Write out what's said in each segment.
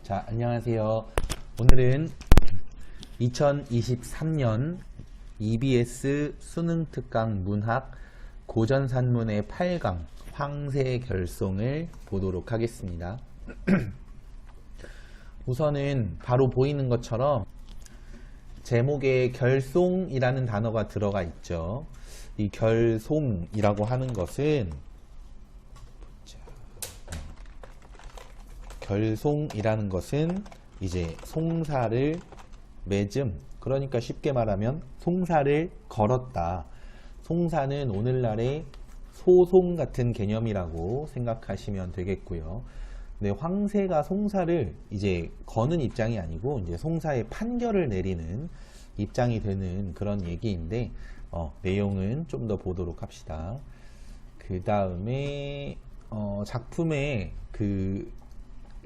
자, 안녕하세요. 오늘은 2023년 EBS 수능특강 문학 고전산문의 8강 황새결송을 보도록 하겠습니다. 우선은 바로 보이는 것처럼 제목에 결송이라는 단어가 들어가 있죠. 이 결송이라고 하는 것은 결송이라는 것은 이제 송사를 맺음, 그러니까 쉽게 말하면 송사를 걸었다. 송사는 오늘날의 소송 같은 개념이라고 생각하시면 되겠고요. 근데 황새가 송사를 이제 거는 입장이 아니고 이제 송사의 판결을 내리는 입장이 되는 그런 얘기인데 내용은 좀 더 보도록 합시다. 그 다음에 작품의 그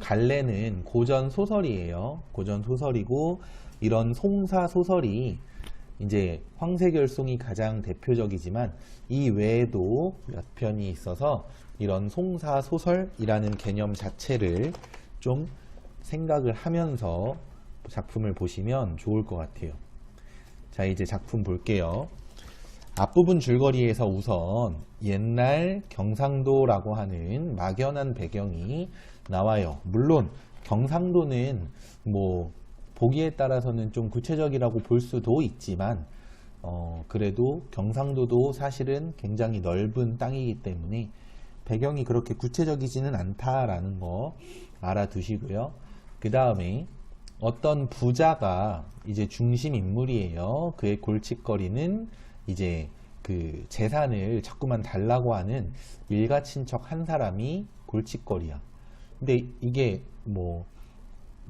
갈래는 고전 소설이에요. 고전 소설이고 이런 송사 소설이 이제 황새결송이 가장 대표적이지만 이 외에도 몇 편이 있어서 이런 송사 소설이라는 개념 자체를 좀 생각을 하면서 작품을 보시면 좋을 것 같아요. 자, 이제 작품 볼게요. 앞부분 줄거리에서 우선 옛날 경상도라고 하는 막연한 배경이 나와요. 물론 경상도는 뭐 보기에 따라서는 좀 구체적이라고 볼 수도 있지만 그래도 경상도도 사실은 굉장히 넓은 땅이기 때문에 배경이 그렇게 구체적이지는 않다라는 거 알아두시고요. 그 다음에 어떤 부자가 이제 중심 인물이에요. 그의 골칫거리는 이제 그 재산을 자꾸만 달라고 하는 일가친척 한 사람이 골칫거리야. 근데 이게 뭐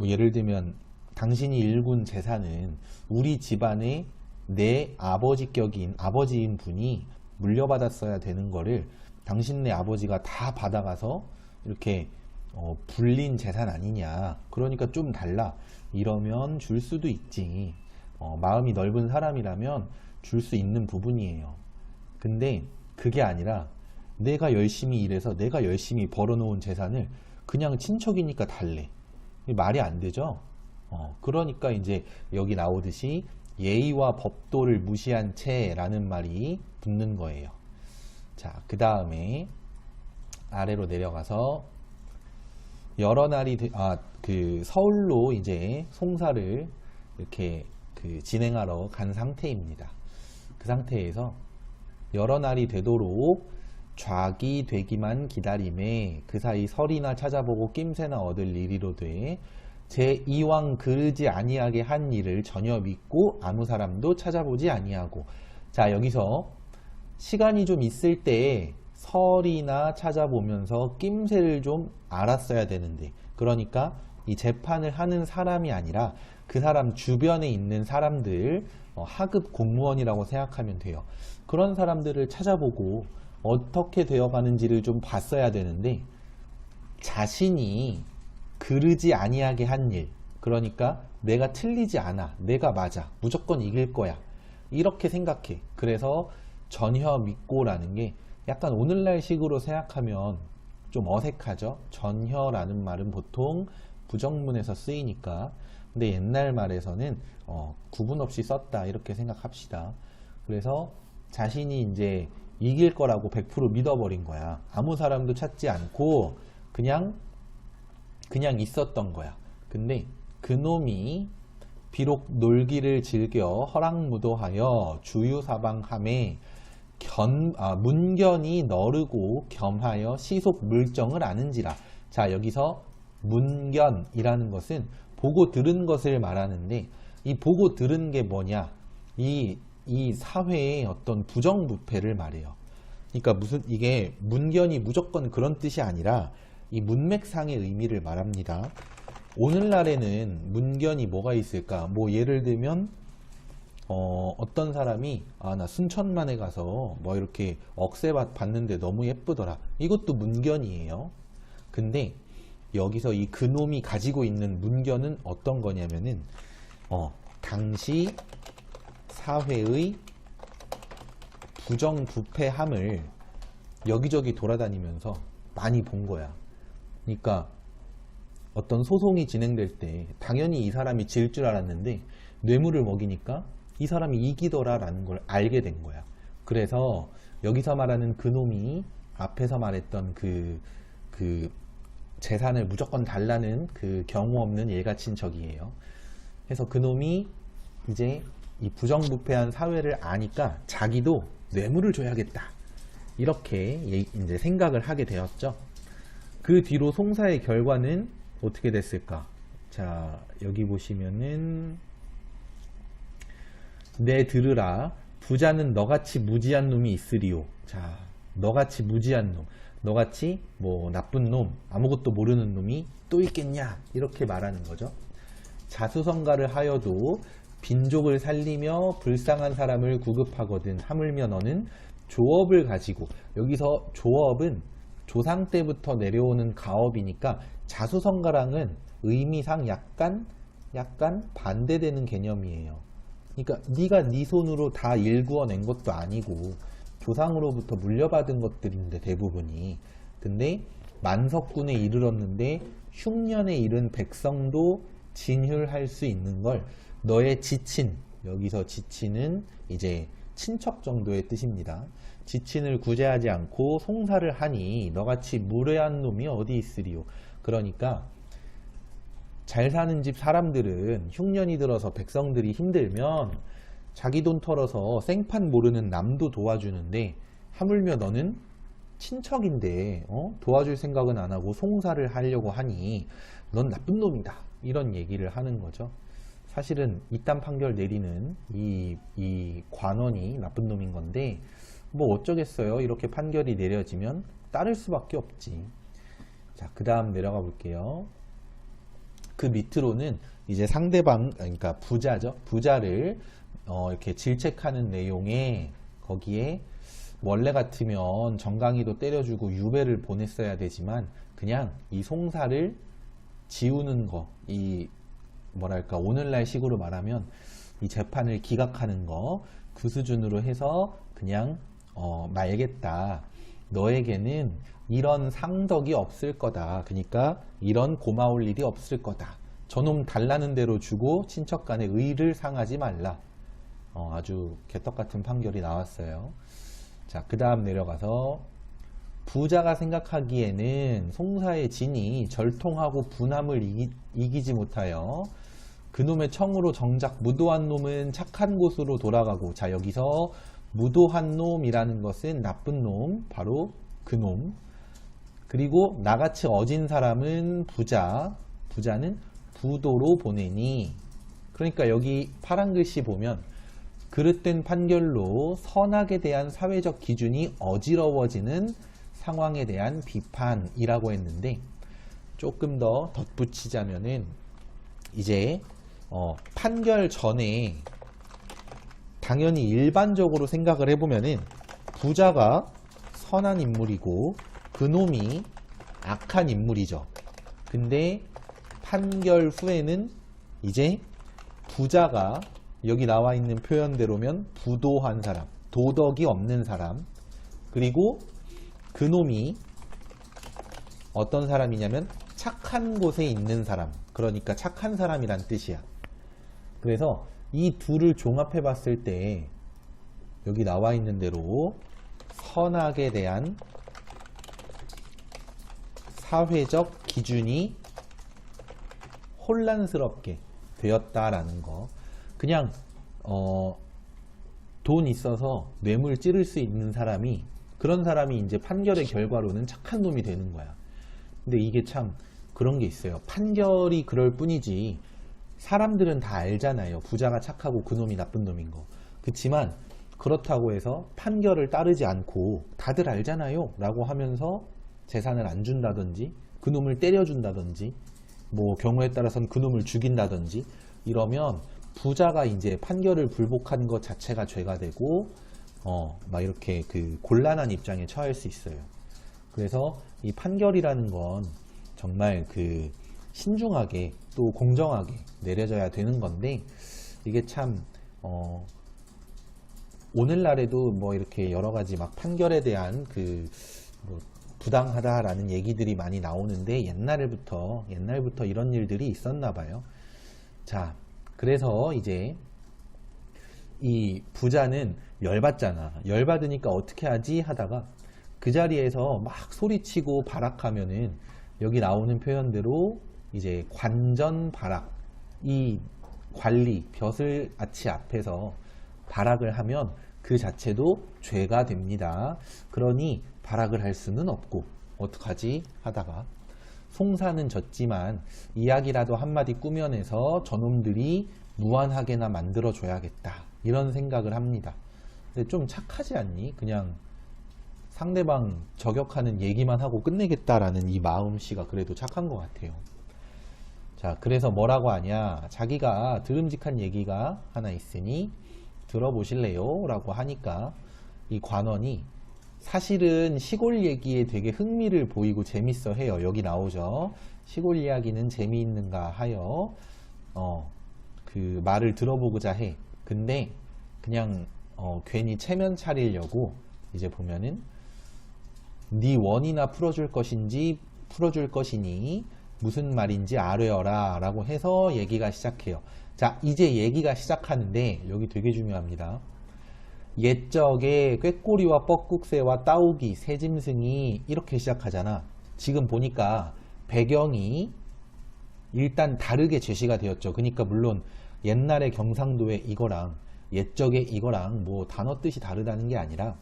예를 들면 당신이 일군 재산은 우리 집안의 내 아버지격인 아버지인 분이 물려받았어야 되는 거를 당신네 아버지가 다 받아가서 이렇게 불린 재산 아니냐. 그러니까 좀 달라. 이러면 줄 수도 있지. 마음이 넓은 사람이라면 줄 수 있는 부분이에요. 근데 그게 아니라 내가 열심히 일해서 내가 열심히 벌어놓은 재산을 그냥 친척이니까 달래. 말이 안 되죠? 그러니까 이제 여기 나오듯이 예의와 법도를 무시한 채라는 말이 붙는 거예요. 자, 그 다음에 아래로 내려가서 여러 날이 서울로 이제 송사를 이렇게 진행하러 간 상태입니다. 그 상태에서 여러 날이 되도록 좌기 되기만 기다림에 그 사이 설이나 찾아보고 낌새나 얻을 일이로되 제 이왕 그르지 아니하게 한 일을 전혀 믿고 아무 사람도 찾아보지 아니하고. 자, 여기서 시간이 좀 있을 때 설이나 찾아보면서 낌새를 좀 알았어야 되는데, 그러니까 이 재판을 하는 사람이 아니라 그 사람 주변에 있는 사람들, 하급 공무원이라고 생각하면 돼요. 그런 사람들을 찾아보고 어떻게 되어가는지를 좀 봤어야 되는데, 자신이 그르지 아니하게 한 일, 그러니까 내가 틀리지 않아, 내가 맞아, 무조건 이길 거야, 이렇게 생각해. 그래서 전혀 믿고라는 게 약간 오늘날 식으로 생각하면 좀 어색하죠. 전혀라는 말은 보통 부정문에서 쓰이니까. 근데 옛날 말에서는 구분 없이 썼다, 이렇게 생각합시다. 그래서 자신이 이제 이길 거라고 100% 믿어버린 거야. 아무 사람도 찾지 않고 그냥 있었던 거야. 근데 그놈이 비록 놀기를 즐겨 허락무도하여 주유사방함에 문견이 너르고 겸하여 시속 물정을 아는지라. 자, 여기서 문견이라는 것은 보고 들은 것을 말하는데, 이 보고 들은 게 뭐냐, 이 사회의 어떤 부정부패를 말해요. 그러니까 이게 문견이 무조건 그런 뜻이 아니라 이 문맥상의 의미를 말합니다. 오늘날에는 문견이 뭐가 있을까? 뭐 예를 들면 어떤 사람이 나 순천만에 가서 뭐 이렇게 억새밭 봤는데 너무 예쁘더라. 이것도 문견이에요. 근데 여기서 이 그놈이 가지고 있는 문견은 어떤 거냐면은 당시 사회의 부정부패함을 여기저기 돌아다니면서 많이 본 거야. 그러니까 어떤 소송이 진행될 때 당연히 이 사람이 질 줄 알았는데 뇌물을 먹이니까 이 사람이 이기더라라는 걸 알게 된 거야. 그래서 여기서 말하는 그놈이 앞에서 말했던 그 재산을 무조건 달라는 그 경우 없는 일가친척이에요. 그래서 그놈이 이제 이 부정부패한 사회를 아니까 자기도 뇌물을 줘야겠다. 이렇게 이제 생각을 하게 되었죠. 그 뒤로 송사의 결과는 어떻게 됐을까? 자, 여기 보시면은 내 들으라 부자는 너같이 무지한 놈이 있으리요. 자, 너같이 무지한 놈, 너같이 뭐 나쁜 놈, 아무것도 모르는 놈이 또 있겠냐? 이렇게 말하는 거죠. 자수성가를 하여도 빈족을 살리며 불쌍한 사람을 구급하거든 하물며 너는 조업을 가지고, 여기서 조업은 조상 때부터 내려오는 가업이니까 자수성가랑은 의미상 약간 반대되는 개념이에요. 그러니까 네가 네 손으로 다 일구어낸 것도 아니고 조상으로부터 물려받은 것들인데 대부분이. 근데 만석군에 이르렀는데 흉년에 이른 백성도 진휼할 수 있는 걸 너의 지친, 여기서 지친은 이제 친척 정도의 뜻입니다. 지친을 구제하지 않고 송사를 하니 너같이 무례한 놈이 어디 있으리요. 그러니까 잘 사는 집 사람들은 흉년이 들어서 백성들이 힘들면 자기 돈 털어서 생판 모르는 남도 도와주는데 하물며 너는 친척인데 도와줄 생각은 안 하고 송사를 하려고 하니 넌 나쁜 놈이다. 이런 얘기를 하는 거죠. 사실은 이딴 판결 내리는 이 관원이 나쁜 놈인 건데 뭐 어쩌겠어요. 이렇게 판결이 내려지면 따를 수밖에 없지. 자, 그 다음 내려가 볼게요. 그 밑으로는 이제 상대방, 그러니까 부자죠. 부자를 이렇게 질책하는 내용에 거기에 원래 같으면 정강이도 때려주고 유배를 보냈어야 되지만 그냥 이 송사를 지우는 거, 이 뭐랄까 오늘날 식으로 말하면 이 재판을 기각하는 거, 그 수준으로 해서 그냥 말겠다. 너에게는 이런 상덕이 없을 거다. 그러니까 이런 고마울 일이 없을 거다. 저놈 달라는 대로 주고 친척 간의 의를 상하지 말라. 아주 개떡같은 판결이 나왔어요. 자, 그 다음 내려가서 부자가 생각하기에는 송사의 진이 절통하고 분함을 이기지 못하여 그놈의 청으로 정작 무도한 놈은 착한 곳으로 돌아가고, 자, 여기서 무도한 놈이라는 것은 나쁜 놈, 바로 그놈. 그리고 나같이 어진 사람은 부자는 부도로 보내니. 그러니까 여기 파란 글씨 보면 그릇된 판결로 선악에 대한 사회적 기준이 어지러워지는 상황에 대한 비판이라고 했는데, 조금 더 덧붙이자면은 이제 판결 전에 당연히 일반적으로 생각을 해보면은 부자가 선한 인물이고 그놈이 악한 인물이죠. 근데 판결 후에는 이제 부자가 여기 나와 있는 표현대로면 부도한 사람, 도덕이 없는 사람, 그리고 그놈이 어떤 사람이냐면 착한 곳에 있는 사람, 그러니까 착한 사람이란 뜻이야. 그래서 이 둘을 종합해 봤을 때 여기 나와 있는 대로 선악에 대한 사회적 기준이 혼란스럽게 되었다라는 거. 그냥 돈 있어서 뇌물 찌를 수 있는 사람이, 그런 사람이 이제 판결의 결과로는 착한 놈이 되는 거야. 근데 이게 참 그런 게 있어요. 판결이 그럴 뿐이지 사람들은 다 알잖아요. 부자가 착하고 그놈이 나쁜 놈인 거. 그치만 그렇다고 해서 판결을 따르지 않고 다들 알잖아요 라고 하면서 재산을 안 준다든지 그놈을 때려준다든지 뭐 경우에 따라서는 그놈을 죽인다든지 이러면 부자가 이제 판결을 불복한 것 자체가 죄가 되고 막 이렇게 그 곤란한 입장에 처할 수 있어요. 그래서 이 판결이라는 건 정말 그 신중하게 또 공정하게 내려져야 되는 건데, 이게 참 오늘날에도 뭐 이렇게 여러 가지 막 판결에 대한 그 뭐 부당하다라는 얘기들이 많이 나오는데 옛날부터 이런 일들이 있었나 봐요. 자, 그래서 이제 이 부자는 열받잖아. 열받으니까 어떻게 하지 하다가 그 자리에서 막 소리치고 발악하면은 여기 나오는 표현대로 이제 관전발악, 이 관리 벼슬 아치 앞에서 발악을 하면 그 자체도 죄가 됩니다. 그러니 발악을 할 수는 없고 어떡하지 하다가 송사는 졌지만 이야기라도 한마디 꾸며내서 저놈들이 무한하게나 만들어줘야겠다, 이런 생각을 합니다. 근데 좀 착하지 않니? 그냥 상대방 저격하는 얘기만 하고 끝내겠다라는 이 마음씨가 그래도 착한 것 같아요. 자, 그래서 뭐라고 하냐, 자기가 들음직한 얘기가 하나 있으니 들어보실래요? 라고 하니까 이 관원이 사실은 시골 얘기에 되게 흥미를 보이고 재밌어 해요. 여기 나오죠. 시골 이야기는 재미있는가 하여 그 말을 들어보고자 해. 근데 그냥 괜히 체면 차리려고 이제 보면은 네 원이나 풀어줄 것이니 무슨 말인지 아뢰어라 라고 해서 얘기가 시작해요. 자, 이제 얘기가 시작하는데 여기 되게 중요합니다. 옛적에 꾀꼬리와 뻐꾹새와 따오기, 새짐승이 이렇게 시작하잖아. 지금 보니까 배경이 일단 다르게 제시가 되었죠. 그러니까 물론 옛날의 경상도의 이거랑 옛적의 이거랑 뭐 단어 뜻이 다르다는 게 아니라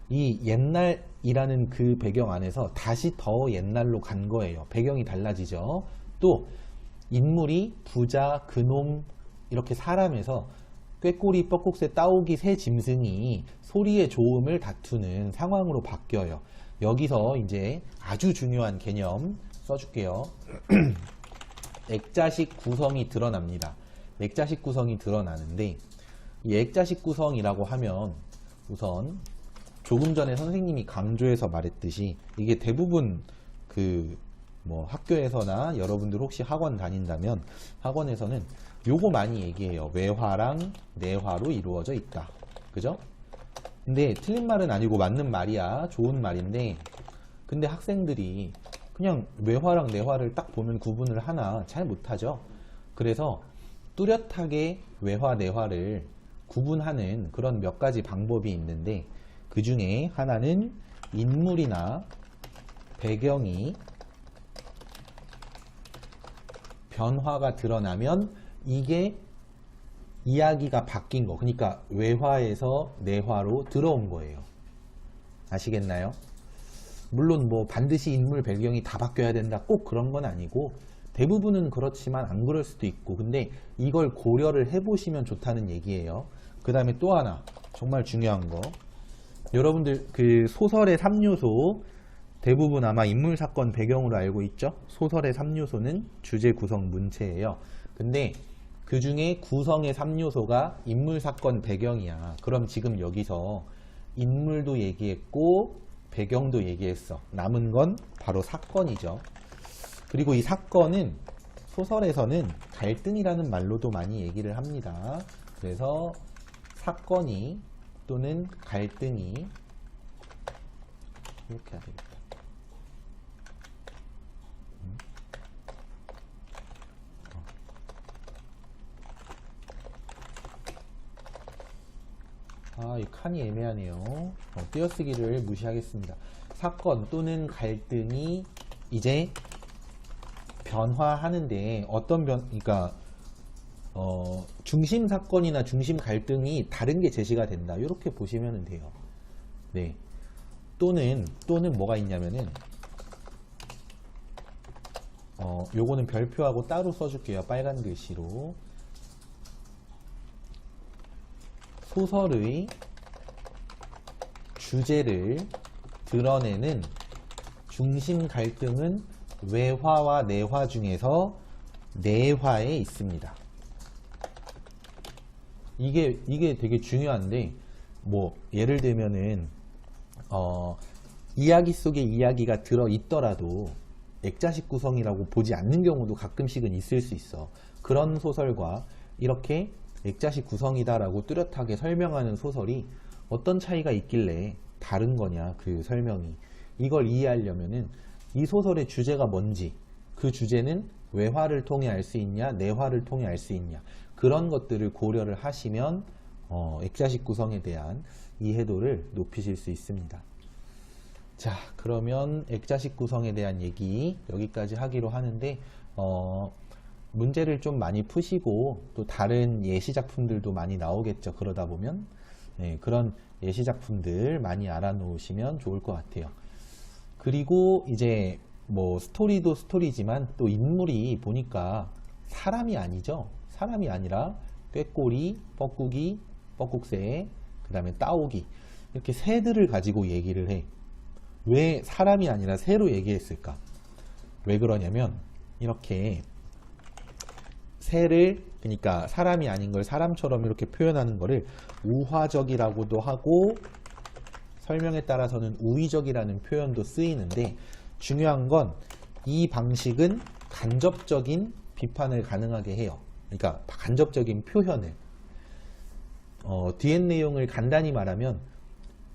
이 옛날이라는 그 배경 안에서 다시 더 옛날로 간 거예요. 배경이 달라지죠. 또 인물이 부자, 그놈, 이렇게 사람에서 꾀꼬리, 뻐꾹새, 따오기, 새 짐승이 소리의 좋음을 다투는 상황으로 바뀌어요. 여기서 이제 아주 중요한 개념 써줄게요. 액자식 구성이 드러납니다. 액자식 구성이 드러나는데 이 액자식 구성이라고 하면 우선 조금 전에 선생님이 강조해서 말했듯이 이게 대부분 그 뭐 학교에서나 여러분들 혹시 학원 다닌다면 학원에서는 요거 많이 얘기해요. 외화랑 내화로 이루어져 있다. 그죠? 근데 틀린 말은 아니고 맞는 말이야. 좋은 말인데 근데 학생들이 그냥 외화랑 내화를 딱 보면 구분을 하나 잘 못하죠. 그래서 뚜렷하게 외화, 내화를 구분하는 그런 몇 가지 방법이 있는데 그 중에 하나는 인물이나 배경이 변화가 드러나면 이게 이야기가 바뀐 거, 그러니까 외화에서 내화로 들어온 거예요. 아시겠나요? 물론 뭐 반드시 인물 배경이 다 바뀌어야 된다, 꼭 그런 건 아니고 대부분은 그렇지만 안 그럴 수도 있고, 근데 이걸 고려를 해보시면 좋다는 얘기예요. 그 다음에 또 하나 정말 중요한 거, 여러분들 그 소설의 3요소 대부분 아마 인물 사건 배경으로 알고 있죠? 소설의 3요소는 주제, 구성, 문체예요. 근데 그 중에 구성의 3요소가 인물 사건 배경이야. 그럼 지금 여기서 인물도 얘기했고 배경도 얘기했어. 남은 건 바로 사건이죠. 그리고 이 사건은 소설에서는 갈등이라는 말로도 많이 얘기를 합니다. 그래서 사건이 또는 갈등이 이렇게 해야 되겠다. 아, 이 칸이 애매하네요. 띄어쓰기를 무시하겠습니다. 사건 또는 갈등이 이제 변화하는데 어떤 그러니까 중심 사건이나 중심 갈등이 다른 게 제시가 된다. 이렇게 보시면 돼요. 네. 또는 뭐가 있냐면은 요거는 별표하고 따로 써줄게요. 빨간 글씨로. 소설의 주제를 드러내는 중심 갈등은 외화와 내화 중에서 내화에 있습니다. 이게 되게 중요한데, 뭐 예를 들면은 이야기 속에 이야기가 들어 있더라도 액자식 구성이라고 보지 않는 경우도 가끔씩은 있을 수 있어. 그런 소설과 이렇게 액자식 구성이다라고 뚜렷하게 설명하는 소설이 어떤 차이가 있길래 다른 거냐, 그 설명이. 이걸 이해하려면은 이 소설의 주제가 뭔지, 그 주제는 외화를 통해 알 수 있냐, 내화를 통해 알 수 있냐, 그런 것들을 고려를 하시면 액자식 구성에 대한 이해도를 높이실 수 있습니다. 자, 그러면 액자식 구성에 대한 얘기 여기까지 하기로 하는데 문제를 좀 많이 푸시고 또 다른 예시 작품들도 많이 나오겠죠. 그러다 보면 그런 예시 작품들 많이 알아놓으시면 좋을 것 같아요. 그리고 이제 뭐 스토리도 스토리지만 또 인물이 보니까 사람이 아니죠. 사람이 아니라 꾀꼬리, 뻐꾸기, 뻐꾹새, 그 다음에 따오기, 이렇게 새들을 가지고 얘기를 해. 왜 사람이 아니라 새로 얘기했을까? 왜 그러냐면 이렇게 새를, 그러니까 사람이 아닌 걸 사람처럼 이렇게 표현하는 거를 우화적이라고도 하고 설명에 따라서는 우의적이라는 표현도 쓰이는데, 중요한 건 이 방식은 간접적인 비판을 가능하게 해요. 그러니까 간접적인 표현을 뒤엔 내용을 간단히 말하면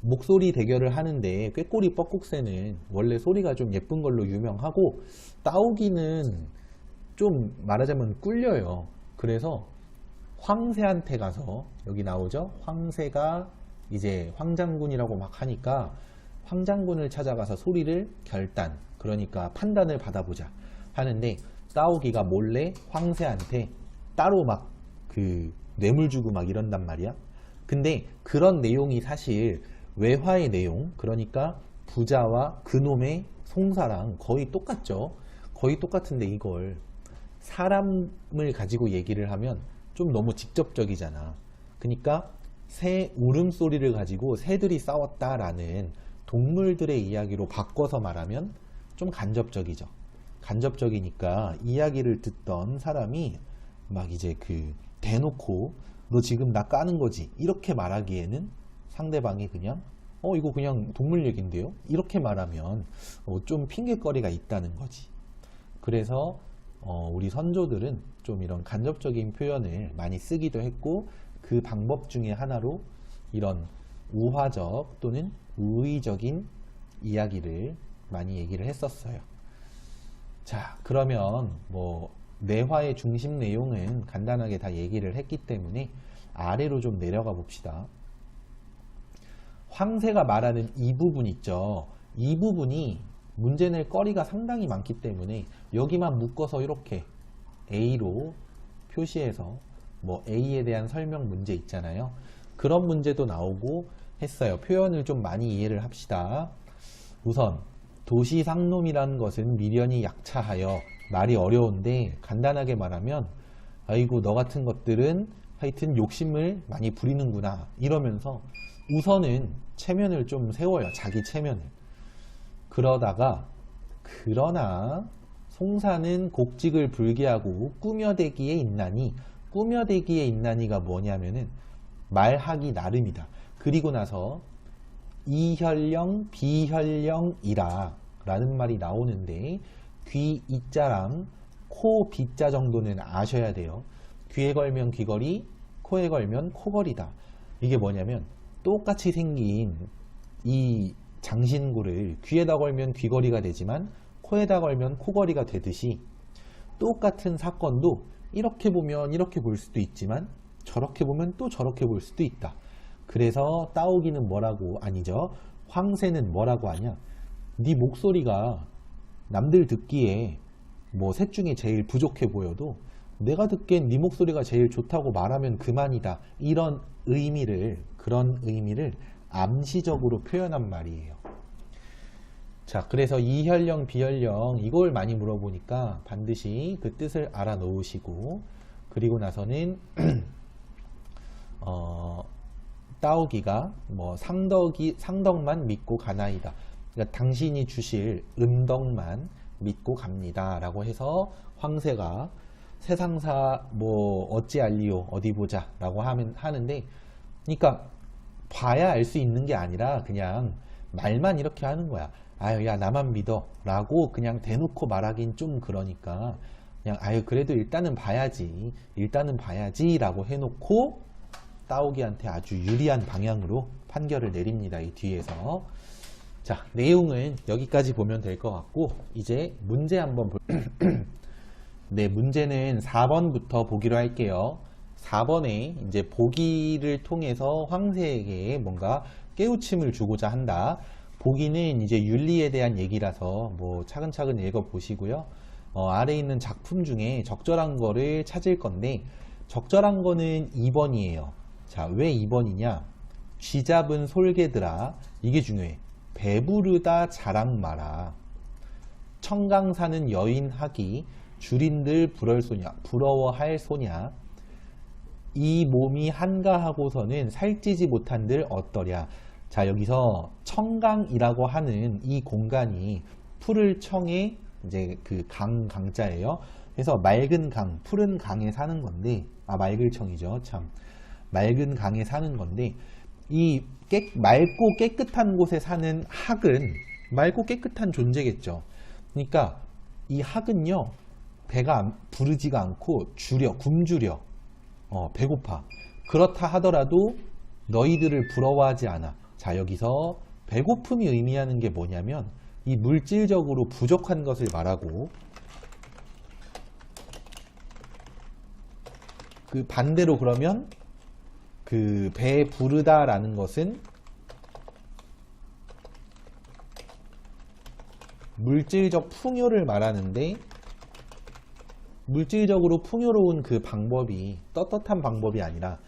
목소리 대결을 하는데 꾀꼬리 뻐꾹새는 원래 소리가 좀 예쁜 걸로 유명하고 따오기는 좀 말하자면 꿀려요. 그래서 황새한테 가서, 여기 나오죠? 황새가 이제 황장군이라고 막 하니까 황장군을 찾아가서 소리를 결단, 그러니까 판단을 받아보자 하는데 따오기가 몰래 황새한테 따로 막 그 뇌물 주고 막 이런단 말이야. 근데 그런 내용이 사실 외화의 내용, 그러니까 부자와 그놈의 송사랑 거의 똑같죠. 거의 똑같은데 이걸 사람을 가지고 얘기를 하면 좀 너무 직접적이잖아. 그러니까 새 울음소리를 가지고 새들이 싸웠다라는 동물들의 이야기로 바꿔서 말하면 좀 간접적이죠. 간접적이니까 이야기를 듣던 사람이 막 이제 그 대놓고 너 지금 나 까는 거지 이렇게 말하기에는 상대방이 그냥 이거 그냥 동물 얘긴데요, 이렇게 말하면 좀 핑계거리가 있다는 거지. 그래서 우리 선조들은 좀 이런 간접적인 표현을 많이 쓰기도 했고, 그 방법 중에 하나로 이런 우화적 또는 우의적인 이야기를 많이 얘기를 했었어요. 자, 그러면 뭐 내화의 중심 내용은 간단하게 다 얘기를 했기 때문에 아래로 좀 내려가 봅시다. 황새가 말하는 이 부분 있죠. 이 부분이 문제 낼 거리가 상당히 많기 때문에 여기만 묶어서 이렇게 A로 표시해서 뭐 A에 대한 설명 문제 있잖아요. 그런 문제도 나오고 했어요. 표현을 좀 많이 이해를 합시다. 우선 도시상놈이라는 것은 미련이 약차하여, 말이 어려운데 간단하게 말하면 아이고 너 같은 것들은 하여튼 욕심을 많이 부리는구나 이러면서 우선은 체면을 좀 세워요. 자기 체면을. 그러다가 그러나 송사는 곡직을 불개하고 꾸며대기에 있나니, 꾸며대기에 있나니가 뭐냐면은 말하기 나름이다. 그리고 나서 이혈령 비혈령이라 라는 말이 나오는데, 귀 이자랑 코 비자 정도는 아셔야 돼요. 귀에 걸면 귀걸이, 코에 걸면 코걸이다. 이게 뭐냐면 똑같이 생긴 이 장신구를 귀에다 걸면 귀걸이가 되지만 코에다 걸면 코걸이가 되듯이, 똑같은 사건도 이렇게 보면 이렇게 볼 수도 있지만 저렇게 보면 또 저렇게 볼 수도 있다. 그래서 따오기는 뭐라고, 아니죠, 황새는 뭐라고 하냐, 네 목소리가 남들 듣기에 뭐 셋 중에 제일 부족해 보여도 내가 듣기엔 네 목소리가 제일 좋다고 말하면 그만이다. 이런 의미를, 그런 의미를 암시적으로 표현한 말이에요. 자, 그래서 이혈령 비혈령 이걸 많이 물어보니까 반드시 그 뜻을 알아 놓으시고, 그리고 나서는 따오기가 뭐 상덕만 믿고 가나이다. 그러니까 당신이 주실 은덕만 믿고 갑니다 라고 해서 황새가 세상사 뭐 어찌 알리오 어디 보자 라고 하는데, 그러니까 봐야 알 수 있는 게 아니라 그냥 말만 이렇게 하는 거야. 아유 야 나만 믿어 라고 그냥 대놓고 말하긴 좀 그러니까 그냥 아유 그래도 일단은 봐야지 라고 해놓고 따오기한테 아주 유리한 방향으로 판결을 내립니다. 이 뒤에서. 자, 내용은 여기까지 보면 될 것 같고 이제 문제 한번 네, 문제는 4번부터 보기로 할게요. 4번에 이제 보기를 통해서 황새에게 뭔가 깨우침을 주고자 한다. 보기는 이제 윤리에 대한 얘기라서 뭐 차근차근 읽어 보시고요. 아래에 있는 작품 중에 적절한 거를 찾을 건데 적절한 거는 2번이에요. 자, 왜 2번이냐? 쥐 잡은 솔개들아, 이게 중요해. 배부르다 자랑 마라. 청강 사는 여인 하기, 주린들 부러워할 소냐. 이 몸이 한가하고서는 살찌지 못한들 어떠랴. 자, 여기서 청강이라고 하는 이 공간이 푸를 청에 이제 그 강자예요. 그래서 맑은 강, 푸른 강에 사는 건데, 맑을 청이죠. 참. 맑은 강에 사는 건데, 이 맑고 깨끗한 곳에 사는 학은 맑고 깨끗한 존재겠죠. 그러니까 이 학은요, 배가 부르지가 않고 굶주려. 배고파. 그렇다 하더라도 너희들을 부러워하지 않아. 자, 여기서 배고픔이 의미하는 게 뭐냐면 이 물질적으로 부족한 것을 말하고, 그 반대로 그러면 그 배 부르다라는 것은 물질적 풍요를 말하는데, 물질적으로 풍요로운 그 방법이 떳떳한 방법이 아니라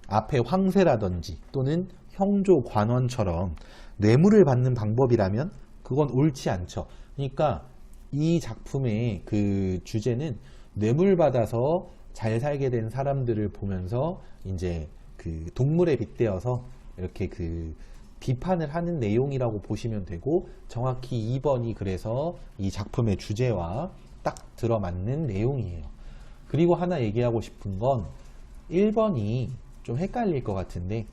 앞에 황새라든지 또는 형조 관원처럼 뇌물을 받는 방법이라면 그건 옳지 않죠. 그러니까 이 작품의 그 주제는 뇌물 받아서 잘 살게 된 사람들을 보면서 이제 그 동물에 빗대어서 이렇게 그 비판을 하는 내용이라고 보시면 되고, 정확히 2번이 그래서 이 작품의 주제와 딱 들어맞는 내용이에요. 그리고 하나 얘기하고 싶은 건 1번이 좀 헷갈릴 것 같은데,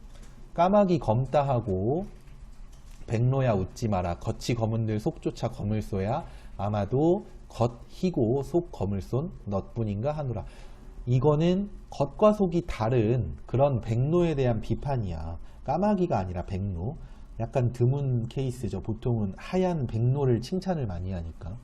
까마귀 검다 하고 백로야 웃지 마라. 겉이 검은들 속조차 검을소야. 아마도 겉 희고 속 검을손 넛뿐인가 하노라. 이거는 겉과 속이 다른 그런 백로에 대한 비판이야. 까마귀가 아니라 백로. 약간 드문 케이스죠. 보통은 하얀 백로를 칭찬을 많이 하니까.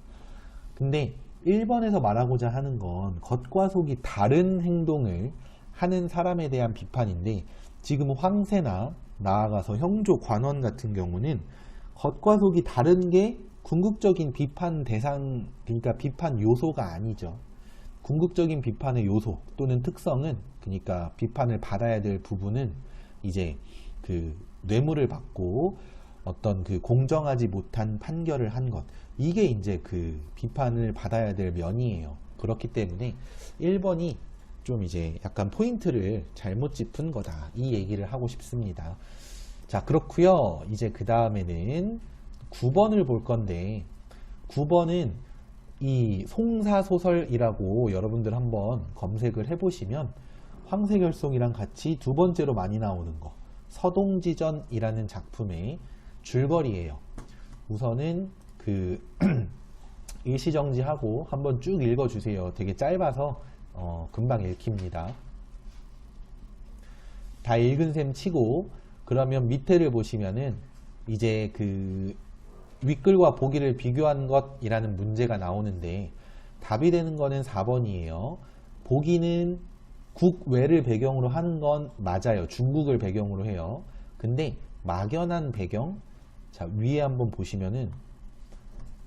근데 1번에서 말하고자 하는 건 겉과 속이 다른 행동을 하는 사람에 대한 비판인데, 지금 황새나 나아가서 형조 관원 같은 경우는 겉과 속이 다른 게 궁극적인 비판 대상, 그러니까 비판 요소가 아니죠. 궁극적인 비판의 요소 또는 특성은, 그러니까 비판을 받아야 될 부분은 이제 그 뇌물을 받고 어떤 그 공정하지 못한 판결을 한 것, 이게 이제 그 비판을 받아야 될 면이에요. 그렇기 때문에 1번이 좀 이제 약간 포인트를 잘못 짚은 거다, 이 얘기를 하고 싶습니다. 자, 그렇고요. 이제 그 다음에는 9번을 볼 건데, 9번은 이 송사소설이라고 여러분들 한번 검색을 해보시면 황새결송이랑 같이 두 번째로 많이 나오는 거, 서동지전이라는 작품의 줄거리예요. 우선은 그 일시정지하고 한번 쭉 읽어주세요. 되게 짧아서 금방 읽힙니다. 다 읽은 셈 치고, 그러면 밑에를 보시면은 이제 그 윗글과 보기를 비교한 것이라는 문제가 나오는데, 답이 되는 거는 4번이에요. 보기는 국외를 배경으로 하는 건 맞아요. 중국을 배경으로 해요. 근데 막연한 배경, 자, 위에 한번 보시면은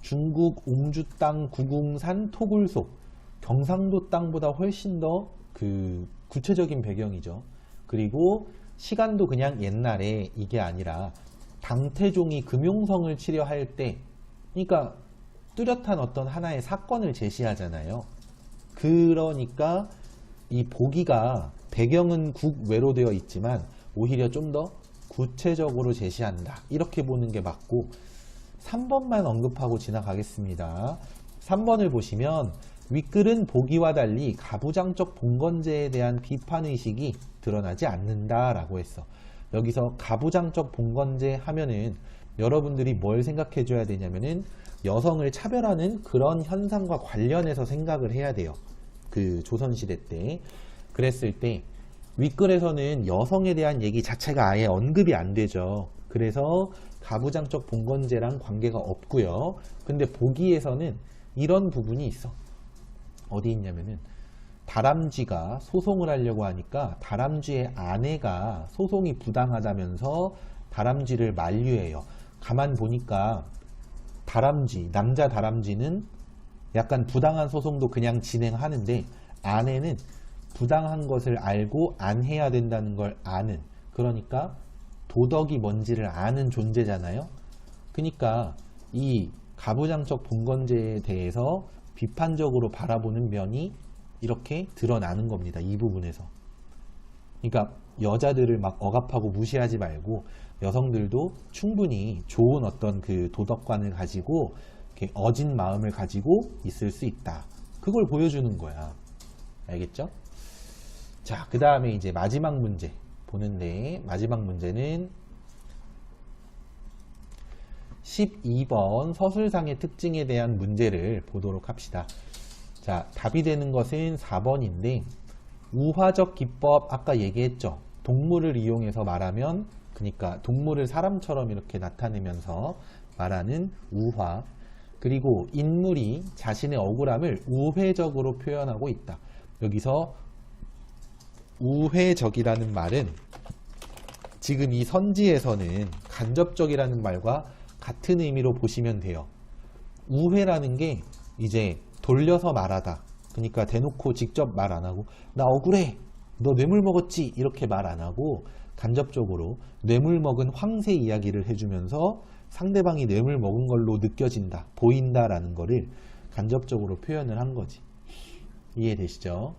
중국 옹주 땅 구궁산 토굴속, 경상도 땅보다 훨씬 더 그 구체적인 배경이죠. 그리고 시간도 그냥 옛날에 이게 아니라 당태종이 금용성을 치려할 때, 그러니까 뚜렷한 어떤 하나의 사건을 제시하잖아요. 그러니까 이 보기가 배경은 국외로 되어 있지만 오히려 좀 더 구체적으로 제시한다, 이렇게 보는 게 맞고, 3번만 언급하고 지나가겠습니다. 3번을 보시면 윗글은 보기와 달리 가부장적 봉건제에 대한 비판의식이 드러나지 않는다라고 했어. 여기서 가부장적 봉건제 하면은 여러분들이 뭘 생각해 줘야 되냐면은 여성을 차별하는 그런 현상과 관련해서 생각을 해야 돼요. 그 조선시대 때. 그랬을 때 윗글에서는 여성에 대한 얘기 자체가 아예 언급이 안 되죠. 그래서 가부장적 본건제랑 관계가 없고요. 근데 보기에서는 이런 부분이 있어. 어디 있냐면은 다람쥐가 소송을 하려고 하니까 다람쥐의 아내가 소송이 부당하다면서 다람쥐를 만류해요. 가만 보니까 남자 다람쥐는 약간 부당한 소송도 그냥 진행하는데 아내는 부당한 것을 알고 안 해야 된다는 걸 아는, 그러니까 도덕이 뭔지를 아는 존재잖아요. 그러니까 이 가부장적 본건제에 대해서 비판적으로 바라보는 면이 이렇게 드러나는 겁니다. 이 부분에서. 그러니까 여자들을 막 억압하고 무시하지 말고 여성들도 충분히 좋은 어떤 그 도덕관을 가지고 이렇게 어진 마음을 가지고 있을 수 있다. 그걸 보여주는 거야. 알겠죠? 자, 그 다음에 이제 마지막 문제 보는데, 마지막 문제는 12번 서술상의 특징에 대한 문제를 보도록 합시다. 자, 답이 되는 것은 4번인데 우화적 기법 아까 얘기했죠. 동물을 이용해서 말하면, 그러니까 동물을 사람처럼 이렇게 나타내면서 말하는 우화, 그리고 인물이 자신의 억울함을 우회적으로 표현하고 있다. 여기서 우회적이라는 말은 지금 이 선지에서는 간접적이라는 말과 같은 의미로 보시면 돼요. 우회라는 게 이제 돌려서 말하다. 그러니까 대놓고 직접 말 안 하고 나 억울해, 너 뇌물 먹었지, 이렇게 말 안 하고 간접적으로 뇌물 먹은 황새 이야기를 해주면서 상대방이 뇌물 먹은 걸로 느껴진다, 보인다라는 거를 간접적으로 표현을 한 거지. 이해되시죠?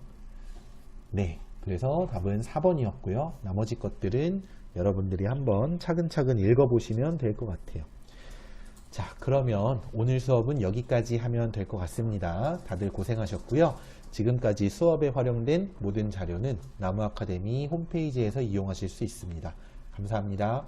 네, 그래서 답은 4번이었고요. 나머지 것들은 여러분들이 한번 차근차근 읽어보시면 될 것 같아요. 자, 그러면 오늘 수업은 여기까지 하면 될 것 같습니다. 다들 고생하셨고요. 지금까지 수업에 활용된 모든 자료는 나무아카데미 홈페이지에서 이용하실 수 있습니다. 감사합니다.